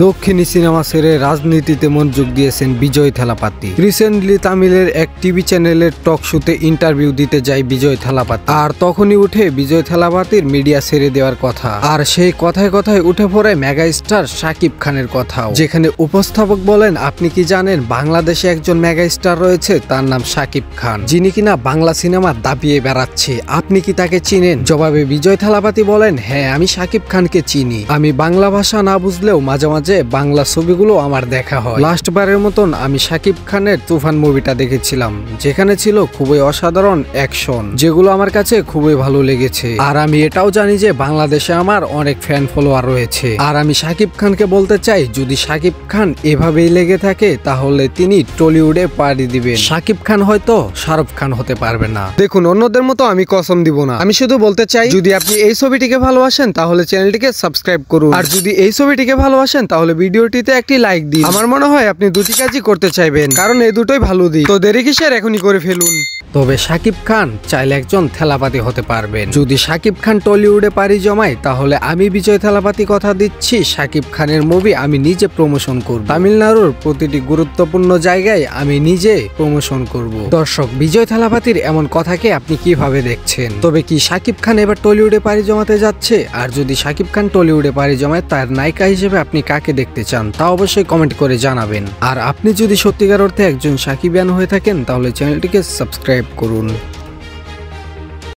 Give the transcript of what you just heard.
দক্ষিণী সিনেমা ছেড়ে রাজনীতিতে মনোযোগ দিয়েছেন বিজয় থালাপতি। রিসেন্টলি তামিলের এক টিভি চ্যানেলের টক শোতে ইন্টারভিউ দিতে যায় বিজয় থালাপতি, আর তখনই উঠে বিজয় থালাপতির মিডিয়া ছেড়ে দেওয়ার কথা। আর সেই কথায় কথায় উঠে পড়ে মেগা স্টার শাকিব খানের কথাও, যেখানে উপস্থাপক বলেন, আপনি কি জানেন বাংলাদেশে একজন মেগা স্টার রয়েছে, তার নাম শাকিব খান, যিনি কিনা বাংলা সিনেমা দাবিয়ে বেড়াচ্ছে, আপনি কি তাকে চিনেন? জবাবে বিজয় থালাপতি বলেন, হ্যাঁ আমি শাকিব খানকে চিনি, আমি বাংলা ভাষা না বুঝলেও মাঝে মাঝে বাংলা ছবিগুলো আমার দেখা হয়। লাস্ট বারের মতন আমি শাকিব খানের তুফান মুভিটা দেখেছিলাম, যেখানে ছিল খুবই অসাধারণ অ্যাকশন, যেগুলো আমার কাছে খুবই ভালো লেগেছে। আর আমি এটাও জানি যে বাংলাদেশে আমার অনেক ফ্যান ফলোয়ার রয়েছে। আর আমি শাকিব খানকে বলতে চাই, যদি শাকিব খান এভাবেই লেগে থাকে তাহলে তিনি টলিউডে পাড়ি দিবেন। শাকিব খান হয়তো শাহরুখ খান হতে পারবে না। দেখুন, অন্যদের মতো আমি কসম দিব না, আমি শুধু বলতে চাই, যদি আপনি এই ছবিটিকে ভালোবাসেন তাহলে চ্যানেলটিকে সাবস্ক্রাইব করুন, আর যদি এই ছবিটিকে ভালোবাসেন তাহলে ভিডিওটিতে একটি লাইক দিন। আমার মনে হয় আপনি দুটি কাজই করতে চাইবেন, কারণ এই দুটোই ভালো দিক। তো দেরি কিসের, এখনই করে ফেলুন। তবে শাকিব খান চাইলে একজন থেলাপাতি হতে পারবেন। যদি শাকিব খান টলিউডে পাড়ি জমায় তাহলে আমি বিজয় থেলাপাতি কথা দিচ্ছি, শাকিব খানের মুভি আমি নিজে প্রমোশন করব। তামিলনাড়ুর প্রতিটি গুরুত্বপূর্ণ জায়গায় আমি নিজে প্রমোশন করব। দর্শক, বিজয় থেলাপাতির এমন কথাকে আপনি কিভাবে দেখছেন? তবে কি শাকিব খান এবার টলিউডে পাড়ি জমাতে যাচ্ছে? আর যদি শাকিব খান টলিউডে পাড়ি জমায়, তার নায়িকা হিসেবে আপনি কাকে দেখতে চান তা অবশ্যই কমেন্ট করে জানাবেন। আর আপনি যদি সত্যিকার অর্থে একজন শাকিবিয়ান হয়ে থাকেন তাহলে চ্যানেলটিকে সাবস্ক্রাইব করুন।